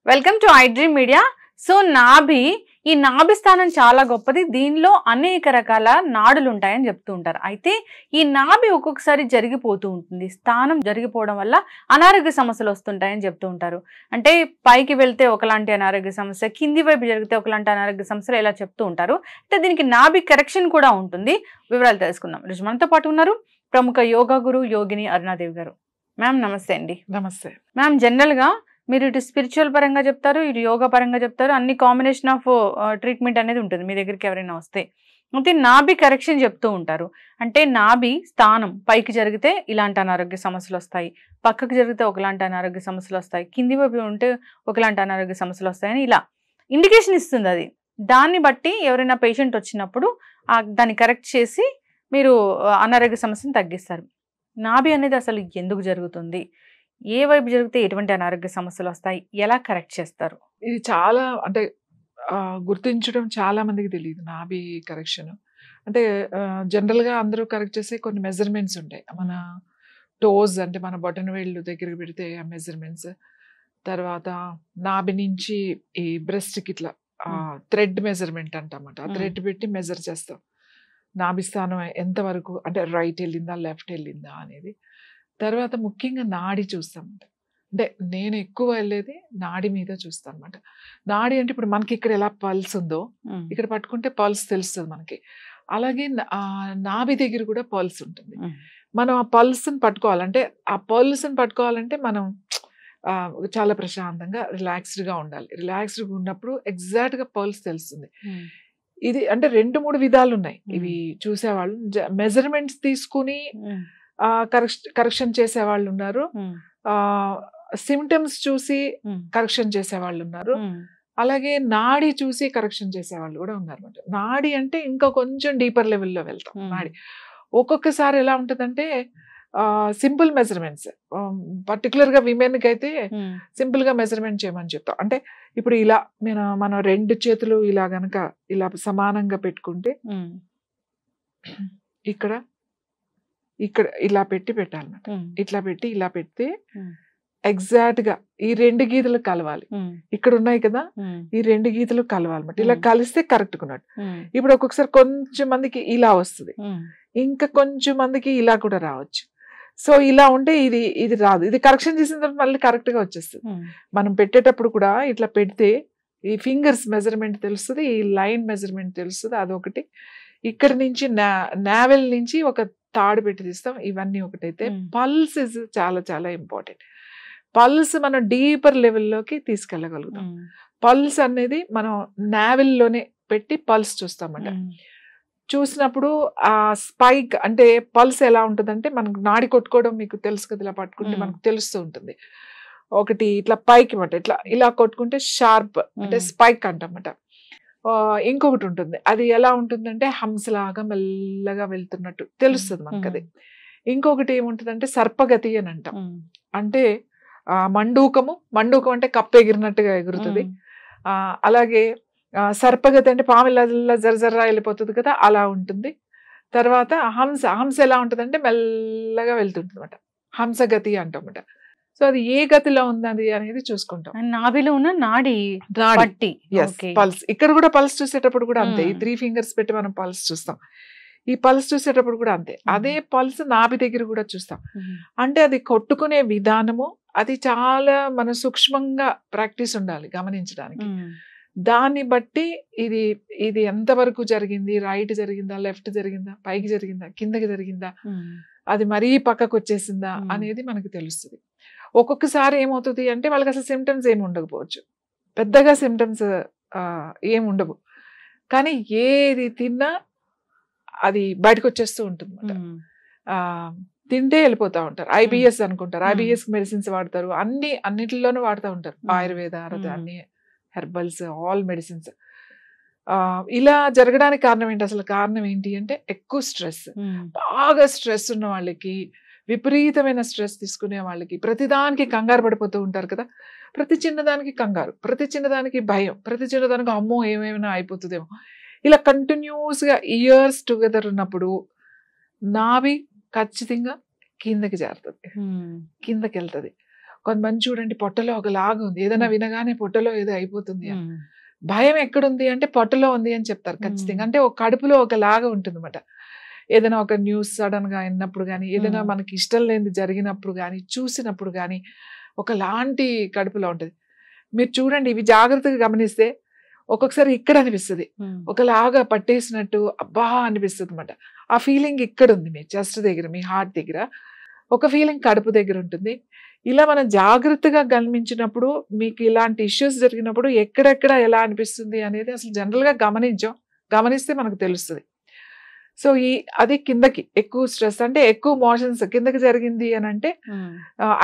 Welcome to I dream media. So నాభి, ఈ నాభి స్థానం చాలా గొప్పది. దీనిలో అనేక రకాల నాడులు ఉంటాయని చెప్తూ ఉంటారు. అయితే ఈ నాభి ఒక్కొక్కసారి జరిగిపోతూ ఉంటుంది. స్థానం జరిగిపోవడం వల్ల అనారోగ్య సమస్యలు వస్తుంటాయని చెప్తూ ఉంటారు. అంటే పైకి వెళ్తే ఒకలాంటి అనారోగ్య సమస్య, కింది వైపు జరిగితే ఒకలాంటి అనారోగ్య సమస్యలు ఇలా చెప్తూ ఉంటారు. అయితే దీనికి నాభి కరెక్షన్ కూడా ఉంటుంది. వివరాలు తెలుసుకుందాం. ఈరోజు మనతో పాటు ఉన్నారు ప్రముఖ యోగా గురు యోగిని అరుణాదేవి గారు. మ్యామ్ నమస్తే అండి. నమస్తే మ్యామ్, జనరల్గా మీరు ఇటు స్పిరిచువల్ పరంగా చెప్తారు, ఇటు యోగా పరంగా చెప్తారు. అన్ని కాంబినేషన్ ఆఫ్ ట్రీట్మెంట్ అనేది ఉంటుంది మీ దగ్గరికి ఎవరైనా వస్తే. అయితే నాభి కరెక్షన్ చెప్తూ ఉంటారు. అంటే నాభి స్థానం పైకి జరిగితే ఇలాంటి అనారోగ్య సమస్యలు వస్తాయి, పక్కకు జరిగితే ఒకలాంటి అనారోగ్య సమస్యలు వస్తాయి, కింది వైపు ఉంటే ఒకలాంటి అనారోగ్య సమస్యలు వస్తాయని ఇలా ఇండికేషన్ ఇస్తుంది. అది దాన్ని బట్టి ఎవరైనా పేషెంట్ వచ్చినప్పుడు దాన్ని కరెక్ట్ చేసి మీరు అనారోగ్య సమస్యను తగ్గిస్తారు. నాభి అనేది అసలు ఎందుకు జరుగుతుంది, ఏ వైపు జరిగితే ఎటువంటి అనారోగ్య సమస్యలు వస్తాయి, ఎలా కరెక్ట్ చేస్తారు? ఇది చాలా అంటే గుర్తించడం చాలా మందికి తెలియదు నాభి కరెక్షన్. అంటే జనరల్గా అందరూ కరెక్ట్ చేసే కొన్ని మెజర్మెంట్స్ ఉంటాయి. మన టోస్ అంటే మన బొటన వేళ్ళు దగ్గరికి పెడితే ఆ మెజర్మెంట్స్, తర్వాత నాభి నుంచి ఈ బ్రెస్ట్కి ఇట్లా థ్రెడ్ మెజర్మెంట్ అంటామట. ఆ థ్రెడ్ పెట్టి మెజర్ చేస్తాం నాభి స్థానం ఎంతవరకు, అంటే రైట్ వెళ్ళిందా లెఫ్ట్ వెళ్ళిందా అనేది. తర్వాత ముఖ్యంగా నాడి చూస్తామంట. అంటే నేను ఎక్కువ వెళ్ళేది నాడి మీద చూస్తాను అనమాట. నాడి అంటే ఇప్పుడు మనకి ఇక్కడ ఎలా పల్స్ ఉందో ఇక్కడ పట్టుకుంటే పల్స్ తెలుస్తుంది మనకి, అలాగే నాభి దగ్గర కూడా పల్స్ ఉంటుంది. మనం ఆ పల్స్ని పట్టుకోవాలంటే మనం చాలా ప్రశాంతంగా రిలాక్స్డ్గా ఉండాలి. రిలాక్స్డ్గా ఉన్నప్పుడు ఎగ్జాక్ట్గా పల్స్ తెలుస్తుంది. ఇది అంటే 2-3 విధాలు ఉన్నాయి ఇవి చూసేవాళ్ళు. మెజర్మెంట్స్ తీసుకుని కరెక్షన్ చేసే వాళ్ళు ఉన్నారు, సిమ్టమ్స్ చూసి కరెక్షన్ చేసే వాళ్ళు ఉన్నారు, అలాగే నాడి చూసి కరెక్షన్ చేసే వాళ్ళు కూడా ఉన్నారు అనమాట. నాడి అంటే ఇంకా కొంచెం డీపర్ లెవెల్లో వెళ్తాం. నాడి ఒక్కొక్కసారి ఎలా ఉంటుందంటే సింపుల్ మెజర్మెంట్స్, పర్టికులర్గా విమెన్కి అయితే సింపుల్గా మెజర్మెంట్ చేయమని చెప్తాం. అంటే ఇప్పుడు ఇలా మనం 2 చేతులు ఇలా గనక ఇలా సమానంగా పెట్టుకుంటే ఇక్కడ ఇలా పెట్టాలన్నమాట. ఇట్లా పెట్టి ఇలా పెడితే ఎగ్జాక్ట్ గా ఈ 2 గీతలు కలవాలి. ఇక్కడ ఉన్నాయి కదా, ఈ 2 గీతలు కలవాలన్నమాట. ఇలా కలిస్తే కరెక్ట్ ఉన్నట్టు. ఇప్పుడు ఒక్కొక్కసారి కొంచెం మందికి ఇలా వస్తుంది, ఇంకా కొంచెం మందికి ఇలా కూడా రావచ్చు. సో ఇలా ఉంటే ఇది రాదు. ఇది కరెక్షన్ చేసిన తర్వాత మళ్ళీ కరెక్ట్ గా వచ్చేస్తుంది. మనం పెట్టేటప్పుడు కూడా ఇట్లా పెడితే ఈ ఫింగర్స్ మెజర్మెంట్ తెలుస్తుంది, ఈ లైన్ మెజర్మెంట్ తెలుస్తుంది. అదొకటి. ఇక్కడ నుంచి నావెల్ నుంచి ఒక తాడు పెట్టి తీస్తాం. ఇవన్నీ ఒకటైతే పల్స్ ఇస్ చాలా చాలా ఇంపార్టెంట్. పల్స్ మనం డీపర్ లెవెల్లోకి తీసుకెళ్ళగలుగుతాం. పల్స్ అనేది మనం నావెల్లోనే పెట్టి పల్స్ చూస్తామంట. చూసినప్పుడు ఆ స్పైక్ అంటే పల్స్ ఎలా ఉంటుందంటే, మనకు నాడి కొట్టుకోవడం మీకు తెలుసు కదా, ఇలా పట్టుకుంటే మనకు తెలుస్తూ ఉంటుంది. ఒకటి ఇట్లా పైకి మాట ఇట్లా ఇలా కొట్టుకుంటే షార్ప్ అంటే స్పైక్ అంటమాట. ఇంకొకటి ఉంటుంది, అది ఎలా ఉంటుందంటే హంసలాగా మెల్లగా వెళ్తున్నట్టు తెలుస్తుంది మనకు అది. ఇంకొకటి ఏముంటుందంటే సర్పగతి అని అంటాం. అంటే మండూకం అంటే కప్పు ఎగిరినట్టుగా ఎగురుతుంది. అలాగే సర్పగతి అంటే పాముల జర్జర్రా వెళ్ళిపోతుంది కదా, అలా ఉంటుంది. తర్వాత హంస ఎలా ఉంటుందంటే మెల్లగా వెళ్తుంటుంది అనమాట, హంసగతి అంటామట. సో అది ఏ గతిలో ఉంది అనేది చూసుకుంటాం. నాభిలో ఉన్న నాడి పల్స్. ఇక్కడ కూడా పల్స్ చూసేటప్పుడు కూడా అంతే. ఈ 3 ఫింగర్స్ పెట్టి మనం పల్స్ చూస్తాం. ఈ పల్స్ చూసేటప్పుడు కూడా అంతే. అదే పల్స్ నాభి దగ్గర కూడా చూస్తాం. అంటే అది కొట్టుకునే విధానము అది చాలా మన సూక్ష్మంగా ప్రాక్టీస్ ఉండాలి గమనించడానికి. దాన్ని బట్టి ఇది ఎంతవరకు జరిగింది, రైట్ జరిగిందా, లెఫ్ట్ జరిగిందా, పైకి జరిగిందా, కిందకి జరిగిందా, అది మరీ పక్కకు వచ్చేసిందా అనేది మనకు తెలుస్తుంది. ఒక్కొక్కసారి ఏమవుతుంది అంటే వాళ్ళకి అసలు సిమ్టమ్స్ ఏమి ఉండకపోవచ్చు, పెద్దగా సిమ్టమ్స్ ఏమి ఉండవు, కానీ ఏది తిన్నా అది బయటకు వచ్చేస్తూ ఉంటుంది అన్నమాట. తింటే వెళ్ళిపోతూ ఉంటారు. ఐబిఎస్ అనుకుంటారు, ఐబిఎస్ మెడిసిన్స్ వాడతారు, అన్నిటిలోనూ వాడుతూ ఉంటారు. ఆయుర్వేద, అన్ని హెర్బల్స్, ఆల్ మెడిసిన్స్. ఇలా జరగడానికి కారణం ఏంటి? అసలు కారణం ఏంటి అంటే ఎక్కువ స్ట్రెస్. బాగా స్ట్రెస్ ఉన్న వాళ్ళకి, విపరీతమైన స్ట్రెస్ తీసుకునే వాళ్ళకి, ప్రతిదానికి కంగారు పడిపోతూ ఉంటారు కదా. ప్రతి చిన్నదానికి కంగారు, ప్రతి చిన్నదానికి భయం, ప్రతి చిన్నదానికి అమ్మో ఏమైనా అయిపోతుందేమో. ఇలా కంటిన్యూస్గా ఇయర్స్ టుగెదర్ ఉన్నప్పుడు నాభి ఖచ్చితంగా కిందకి జారుతుంది, కిందకి వెళ్తుంది. కొంతమంది చూడండి పొట్టలో ఒకలాగా ఉంది, ఏదైనా వినగానే పొట్టలో ఏదో అయిపోతుంది అని. భయం ఎక్కడుంది అంటే పొట్టలో ఉంది అని చెప్తారు ఖచ్చితంగా. అంటే ఒక కడుపులో ఒకలాగా ఉంటుంది అనమాట. ఏదైనా ఒక న్యూస్ సడన్ గా అయినప్పుడు కానీ, ఏదైనా మనకి ఇష్టం లేనిది జరిగినప్పుడు కానీ, చూసినప్పుడు కానీ ఒకలాంటి కడుపులో ఉంటుంది. మీరు చూడండి, ఇవి జాగ్రత్తగా గమనిస్తే ఒక్కొక్కసారి ఇక్కడ అనిపిస్తుంది, ఒకలాగా పట్టేసినట్టు అబ్బా అనిపిస్తుంది అనమాట. ఆ ఫీలింగ్ ఇక్కడ ఉంది, మీ చెస్ట్ దగ్గర, మీ హార్ట్ దగ్గర. ఒక ఫీలింగ్ కడుపు దగ్గర ఉంటుంది. ఇలా మనం జాగ్రత్తగా గమనించినప్పుడు, మీకు ఇలాంటి ఇష్యూస్ జరిగినప్పుడు ఎక్కడెక్కడ ఎలా అనిపిస్తుంది అనేది అసలు జనరల్గా గమనిస్తే మనకు తెలుస్తుంది. సో అది కిందకి ఎక్కువ స్ట్రెస్, అంటే ఎక్కువ మోషన్స్ కిందకి జరిగింది అని అంటే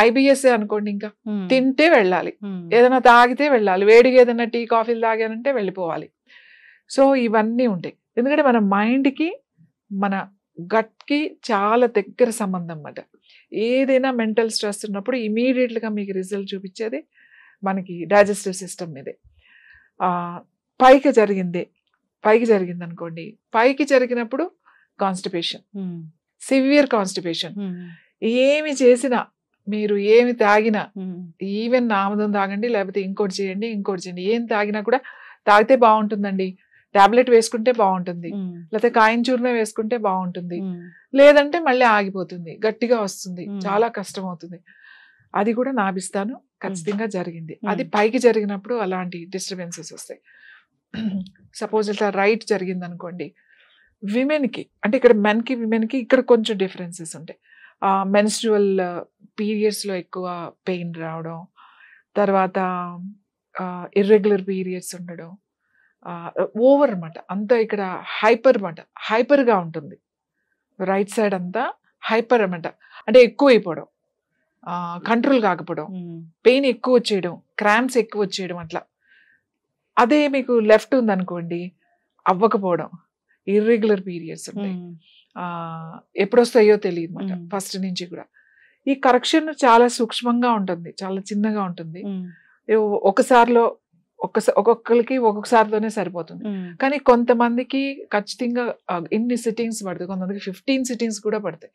ఐబిఎస్ అనుకోండి. ఇంకా తింటే వెళ్ళాలి, ఏదైనా తాగితే వెళ్ళాలి, వేడిగా ఏదైనా టీ కాఫీలు తాగానంటే వెళ్ళిపోవాలి. సో ఇవన్నీ ఉంటాయి. ఎందుకంటే మన మైండ్కి మన గట్కి చాలా దగ్గర సంబంధం అన్నమాట. ఏదైనా మెంటల్ స్ట్రెస్ ఉన్నప్పుడు ఇమీడియట్గా మీకు రిజల్ట్ చూపించేది మనకి డైజెస్టివ్ సిస్టమ్ మీదే. పైకి జరిగింది అనుకోండి, పైకి జరిగినప్పుడు కాన్స్టిపేషన్, సివియర్ కాన్స్టిపేషన్. ఏమి చేసినా, మీరు ఏమి తాగినా, ఈవెన్ ఆముదం తాగండి, లేకపోతే ఇంకోటి చేయండి, ఏం తాగినా కూడా తాగితే బాగుంటుందండి, టాబ్లెట్ వేసుకుంటే బాగుంటుంది, లేకపోతే కాయిన్ చూర్ణం వేసుకుంటే బాగుంటుంది, లేదంటే మళ్ళీ ఆగిపోతుంది, గట్టిగా వస్తుంది, చాలా కష్టం అవుతుంది. అది కూడా నాభిస్తాను ఖచ్చితంగా జరిగింది. అది పైకి జరిగినప్పుడు అలాంటి డిస్టర్బెన్సెస్ వస్తాయి. సపోజ్ ఇట్లా రైట్ జరిగింది అనుకోండి, విమెన్కి, అంటే ఇక్కడ మెన్కి విమెన్కి ఇక్కడ కొంచెం డిఫరెన్సెస్ ఉంటాయి. మెన్స్ట్రువల్ పీరియడ్స్లో ఎక్కువ పెయిన్ రావడం, తర్వాత ఇర్రెగ్యులర్ పీరియడ్స్ ఉండడం, ఓవర్ అనమాట, అంతా ఇక్కడ హైపర్గా ఉంటుంది. రైట్ సైడ్ అంతా హైపర్ అనమాట, అంటే ఎక్కువ అయిపోవడం, కంట్రోల్ కాకపోవడం, పెయిన్ ఎక్కువ వచ్చేయడం, క్రాంప్స్ ఎక్కువ వచ్చేయడం అట్లా. అదే మీకు లెఫ్ట్ ఉందనుకోండి, అవ్వకపోవడం, ఇర్రెగ్యులర్ పీరియడ్స్ ఉంటాయి, ఎప్పుడు వస్తాయో తెలియదు అనమాట ఫస్ట్ నుంచి కూడా. ఈ కరెక్షన్ చాలా సూక్ష్మంగా ఉంటుంది, చాలా చిన్నగా ఉంటుంది. ఒక్కొక్కరికి ఒక్కొక్కసారితోనే సరిపోతుంది. కానీ కొంతమందికి ఖచ్చితంగా ఇన్ని సిట్టింగ్స్ పడతాయి, కొంతమందికి 15 సిట్టింగ్స్ కూడా పడతాయి.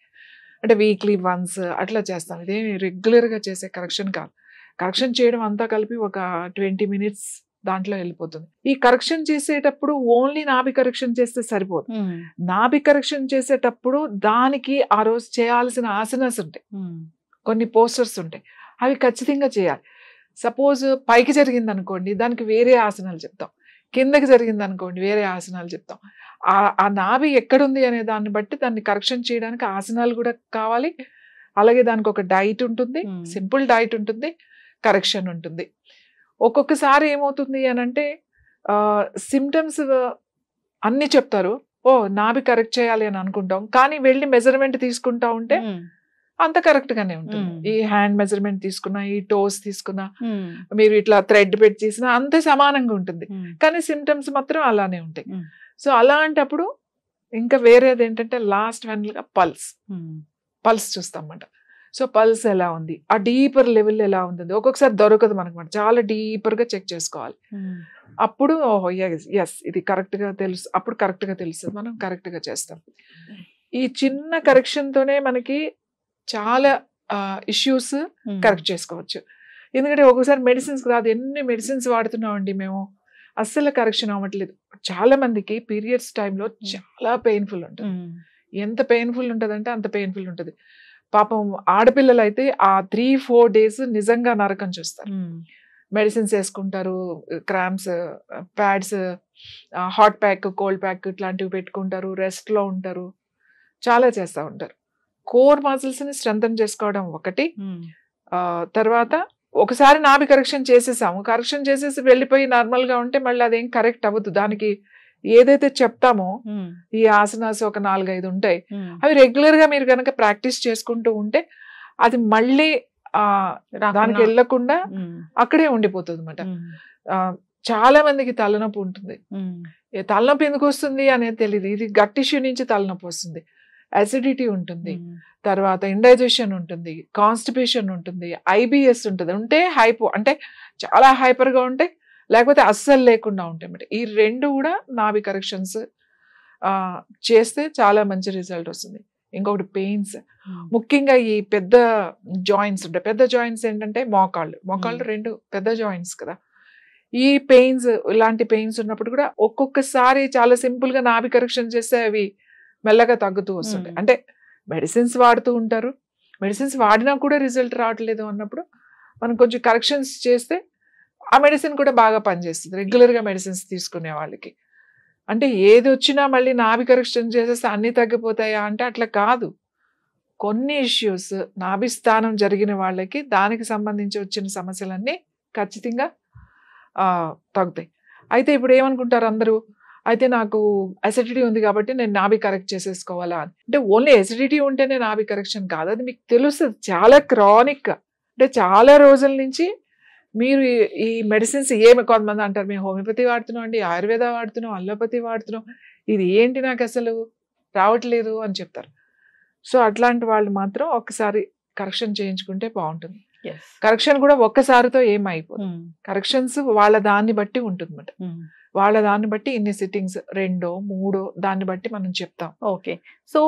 అంటే వీక్లీ వన్స్ అట్లా చేస్తాం. ఇదేమి రెగ్యులర్గా చేసే కరెక్షన్ కాదు. కరెక్షన్ చేయడం అంతా కలిపి ఒక 20 minutes దాంట్లో వెళ్ళిపోతుంది. ఈ కరెక్షన్ చేసేటప్పుడు ఓన్లీ నాభి కరెక్షన్ చేస్తే సరిపోదు. నాభి కరెక్షన్ చేసేటప్పుడు దానికి ఆ రోజు చేయాల్సిన ఆసనాస్ ఉంటాయి, కొన్ని పోస్టర్స్ ఉంటాయి, అవి ఖచ్చితంగా చేయాలి. సపోజ్ పైకి జరిగింది అనుకోండి, దానికి వేరే ఆసనాలు చెప్తాం, కిందకి జరిగింది అనుకోండి వేరే ఆసనాలు చెప్తాం. ఆ నాభి ఎక్కడుంది అనే దాన్ని బట్టి దాన్ని కరెక్షన్ చేయడానికి ఆసనాలు కూడా కావాలి. అలాగే దానికి ఒక డైట్ ఉంటుంది, సింపుల్ డైట్ ఉంటుంది, కరెక్షన్ ఉంటుంది. ఒక్కొక్కసారి ఏమవుతుంది అని అంటే సిమ్టమ్స్ అన్ని చెప్తారు, ఓ నాభి కరెక్ట్ చేయాలి అని అనుకుంటాం, కానీ వెళ్ళి మెజర్మెంట్ తీసుకుంటా ఉంటే అంత కరెక్ట్ గానే ఉంటుంది. ఈ హ్యాండ్ మెజర్మెంట్ తీసుకున్నా, ఈ టోస్ తీసుకున్నా, మీరు ఇట్లా థ్రెడ్ పెట్టి చేసినా అంతే సమానంగా ఉంటుంది, కానీ సిమ్టమ్స్ మాత్రం అలానే ఉంటాయి. సో అలాంటప్పుడు ఇంకా వేరేది ఏంటంటే లాస్ట్ ఫైనల్గా పల్స్ చూస్తాం అన్నమాట. సో పల్స్ ఎలా ఉంది, ఆ డీపర్ లెవెల్ ఎలా ఉంటుంది, ఒక్కొక్కసారి దొరకదు మనకు, చాలా డీపర్గా చెక్ చేసుకోవాలి. అప్పుడు ఓహో ఎస్ ఇది కరెక్ట్గా తెలుసు, అప్పుడు కరెక్ట్గా తెలుస్తుంది, మనం కరెక్ట్గా చేస్తాం. ఈ చిన్న కరెక్షన్తోనే మనకి చాలా ఇష్యూస్ కరెక్ట్ చేసుకోవచ్చు. ఎందుకంటే ఒక్కొక్కసారి మెడిసిన్స్ రాదు, ఎన్ని మెడిసిన్స్ వాడుతున్నామండి మేము, అస్సలు కరెక్షన్ అవ్వట్లేదు. చాలా మందికి పీరియడ్స్ టైంలో చాలా పెయిన్ఫుల్ ఉంటుంది. ఎంత పెయిన్ఫుల్ ఉంటుంది అంటే అంత పెయిన్ఫుల్ ఉంటుంది. పాపం ఆడపిల్లలు అయితే ఆ 3-4 days నిజంగా నరకం చూస్తారు. మెడిసిన్స్ వేసుకుంటారు, cramps, pads, hot pack, cold pack ఇట్లాంటివి పెట్టుకుంటారు, రెస్ట్లో ఉంటారు, చాలా చేస్తూ ఉంటారు. కోర్ మజిల్స్ని స్ట్రెంథన్ చేసుకోవడం ఒకటి. తర్వాత ఒకసారి నాభి కరెక్షన్ చేసేసాము, కరెక్షన్ చేసేసి వెళ్ళిపోయి నార్మల్గా ఉంటే మళ్ళీ అదేం కరెక్ట్ అవ్వదు. దానికి ఏదైతే చెప్తామో ఈ ఆసనాస్ ఒక 4-5 ఉంటాయి, అవి రెగ్యులర్గా మీరు కనుక ప్రాక్టీస్ చేసుకుంటూ ఉంటే అది మళ్ళీ దానికి వెళ్ళకుండా అక్కడే ఉండిపోతుంది అనమాట. చాలా మందికి తలనొప్పి ఉంటుంది. తలనొప్పి ఎందుకు వస్తుంది అనేది తెలియదు. ఇది గట్ ఇష్యూ నుంచి తలనొప్పి వస్తుంది, అసిడిటీ ఉంటుంది, తర్వాత ఇండైజెషన్ ఉంటుంది, కాన్స్టిపేషన్ ఉంటుంది, ఐబిఎస్ ఉంటుంది. ఉంటే హైపో అంటే చాలా హైపర్గా ఉంటాయి, లేకపోతే అస్సలు లేకుండా ఉంటాయి. ఈ రెండు కూడా నాభి కరెక్షన్స్ చేస్తే చాలా మంచి రిజల్ట్ వస్తుంది. ఇంకొకటి పెయిన్స్. ముఖ్యంగా ఈ పెద్ద జాయింట్స్ ఉంటాయి. పెద్ద జాయింట్స్ ఏంటంటే మోకాళ్ళు 2 పెద్ద జాయింట్స్ కదా. ఈ పెయిన్స్, ఇలాంటి పెయిన్స్ ఉన్నప్పుడు కూడా ఒక్కొక్కసారి చాలా సింపుల్ గా నాభి కరెక్షన్ చేస్తే అవి మెల్లగా తగ్గుతూ వస్తుంటాయి. అంటే మెడిసిన్స్ వాడుతూ ఉంటారు, మెడిసిన్స్ వాడినా కూడా రిజల్ట్ రావట్లేదు అన్నప్పుడు మనం కొంచెం కరెక్షన్స్ చేస్తే ఆ మెడిసిన్ కూడా బాగా పనిచేస్తుంది రెగ్యులర్ గా మెడిసిన్స్ తీసుకునే వాళ్ళకి. అంటే ఏది వచ్చినా మళ్ళీ నాభి కరెక్షన్ చేసేస్తే అన్ని తగ్గిపోతాయా అంటే అట్లా కాదు. కొన్ని ఇష్యూస్ నాభి స్థానం జరిగిన వాళ్ళకి దానికి సంబంధించి వచ్చిన సమస్యలన్నీ ఖచ్చితంగా తగ్గుతాయి. అయితే ఇప్పుడు ఏమనుకుంటారు అందరూ, అయితే నాకు అసిడిటీ ఉంది కాబట్టి నేను నాభి కరెక్ట్ చేసేసుకోవాలా అని. అంటే ఓన్లీ అసిడిటీ ఉంటేనే నాభి కరెక్షన్ కాదు, అది మీకు తెలుస్తుంది. చాలా క్రానిక్, అంటే చాలా రోజుల నుంచి మీరు ఈ మెడిసిన్స్ ఏమి, కొంతమంది అంటారు మేము హోమియోపతి వాడుతున్నాం అండి, ఆయుర్వేద వాడుతున్నాం, అల్లోపతి వాడుతున్నాం, ఇది ఏంటి నాకు అసలు రావట్లేదు అని చెప్తారు. సో అట్లాంటి వాళ్ళు మాత్రం ఒక్కసారి కరెక్షన్ చేయించుకుంటే బాగుంటుంది. కరెక్షన్ కూడా ఒక్కసారితో ఏమైపోతుంది, కరెక్షన్స్ వాళ్ళ దాన్ని బట్టి ఉంటుంది అన్నమాట. వాళ్ళ దాన్ని బట్టి ఇన్ని సిట్టింగ్స్ 2, 3 దాన్ని బట్టి మనం చెప్తాం. ఓకే, సో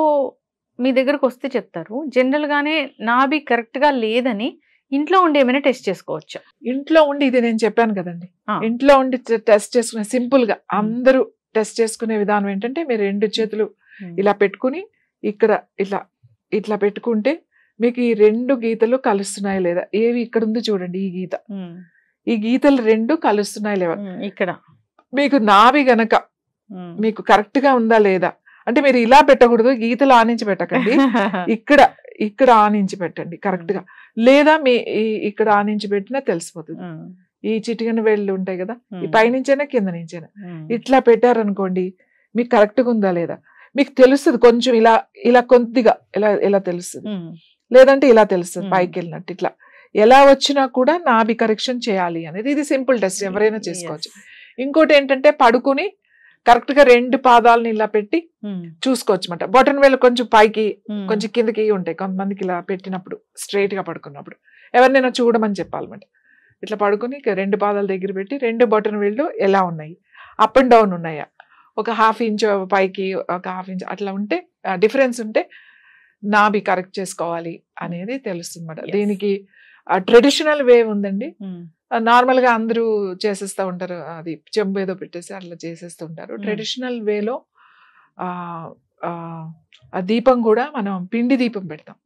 మీ దగ్గరకు వస్తే చెప్తారు జనరల్ గానే నాభి కరెక్ట్ గా లేదని ఇంట్లో ఉండి ఏమైనా టెస్ట్ చేసుకోవచ్చా? ఇంట్లో ఉండి ఇది నేను చెప్పాను కదండి, ఇంట్లో ఉండి టెస్ట్ చేసుకునే సింపుల్ గా అందరూ టెస్ట్ చేసుకునే విధానం ఏంటంటే, మీరు 2 చేతులు ఇలా పెట్టుకుని ఇక్కడ ఇట్లా పెట్టుకుంటే మీకు ఈ 2 గీతలు కలుస్తున్నాయి లేదా, ఏవి ఇక్కడ ఉంది చూడండి, ఈ గీతలు 2 కలుస్తున్నాయి లేదా, ఇక్కడ మీకు నాభి గనక మీకు కరెక్ట్ గా ఉందా లేదా, అంటే మీరు ఇలా పెట్టకూడదు, గీతలు ఆనించి పెట్టకండి, ఇక్కడ ఆనించి పెట్టండి కరెక్ట్ గా, లేదా మీ ఇక్కడ ఆనించి పెట్టినా తెలిసిపోతుంది. ఈ చిటికన వేళ్ళు ఉంటాయి కదా, ఈ పైనుంచైనా కింద నుంచైనా ఇట్లా పెట్టారనుకోండి, మీకు కరెక్ట్ గా ఉందా లేదా మీకు తెలుస్తుంది. కొంచెం ఇలా కొద్దిగా ఇలా తెలుస్తుంది, లేదంటే ఇలా తెలుస్తుంది పైకి వెళ్ళినట్టు. ఇట్లా ఎలా వచ్చినా కూడా నాభి కరెక్షన్ చేయాలి అనేది ఇది సింపుల్ టెస్ట్, ఎవరైనా చేసుకోవచ్చు. ఇంకోటి ఏంటంటే పడుకుని కరెక్ట్ గా 2 పాదాలను ఇలా పెట్టి చూసుకోవచ్చు అన్నమాట. బొటన్ వేలు కొంచెం పైకి కొంచెం కిందకి ఉంటాయి కొంతమందికి, ఇలా పెట్టినప్పుడు స్ట్రైట్ గా పడుకున్నప్పుడు ఎవరినైనా చూడమని చెప్పాలన్నమాట. ఇట్లా పడుకుని 2 పాదాల దగ్గర పెట్టి 2 బొటన్ వేళ్ళు ఎలా ఉన్నాయి, అప్ అండ్ డౌన్ ఉన్నాయా, ఒక 1/2 ఇంచ్ పైకి, ఒక 1/2 ఇంచ్ అట్లా ఉంటే, డిఫరెన్స్ ఉంటే నాభి కరెక్ట్ చేసుకోవాలి అనేది తెలుస్తుంది అన్నమాట. దీనికి ట్రెడిషనల్ వే ఉందండి. నార్మల్ గా అందరూ చేసేస్తూ ఉంటారు, అది చెంబు ఏదో పెట్టేసి అట్లా చేసేస్తూ ఉంటారు. ట్రెడిషనల్ వేలో ఆ దీపం కూడా మనం పిండి దీపం పెడతాం.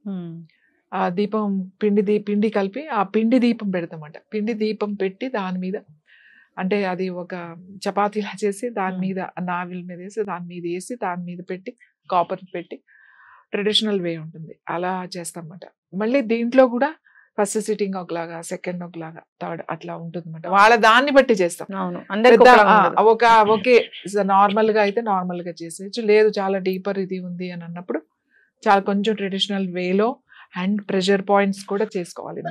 ఆ దీపం పిండి కలిపి ఆ పిండి దీపం పెడతామంట. పిండి దీపం పెట్టి దాని మీద, అంటే అది ఒక చపాతీలా చేసి దాని మీద నావిల్ మీద వేసి దాని మీద వేసి దాని మీద పెట్టి కాపర్ పెట్టి ట్రెడిషనల్ వే ఉంటుంది, అలా చేస్తామన్నమాట. మళ్ళీ దీంట్లో కూడా ఫస్ట్ సిట్టింగ్ ఒకలాగా, సెకండ్ ఒకలాగా, థర్డ్ అట్లా ఉంటుంది అన్నమాట. వాళ్ళ దాన్ని బట్టి చేస్తాం. ఓకే నార్మల్ గా అయితే నార్మల్ గా చేసేయచ్చు, లేదు చాలా డీపర్ ఇది ఉంది అని అన్నప్పుడు చాలా కొంచెం ట్రెడిషనల్ వేలో అండ్ ప్రెషర్ పాయింట్స్ కూడా చేసుకోవాలి.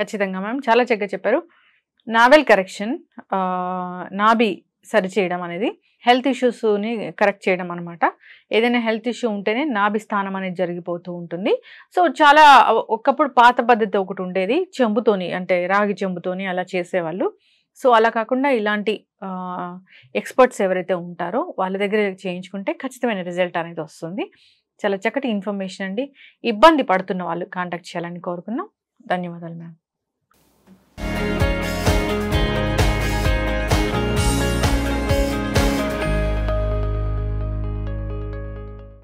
ఖచ్చితంగా మ్యామ్, చాలా చక్కగా చెప్పారు. నావెల్ కరెక్షన్, నాభి సరి చేయడం అనేది హెల్త్ ఇష్యూస్ని కరెక్ట్ చేయడం అనమాట. ఏదైనా హెల్త్ ఇష్యూ ఉంటేనే నాభి స్థానం అనేది జరిగిపోతూ ఉంటుంది. సో చాలా ఒకప్పుడు పాత పద్ధతి ఒకటి ఉండేది, చెంబుతోని, అంటే రాగి చెంబుతోని అలా చేసేవాళ్ళు. సో అలా కాకుండా ఇలాంటి ఎక్స్పర్ట్స్ ఎవరైతే ఉంటారో వాళ్ళ దగ్గర చేయించుకుంటే ఖచ్చితమైన రిజల్ట్ అనేది వస్తుంది. చాలా చక్కటి ఇన్ఫర్మేషన్ అండి. ఇబ్బంది పడుతున్న వాళ్ళు కాంటాక్ట్ చేయాలని కోరుకున్నాం. ధన్యవాదాలు మ్యామ్.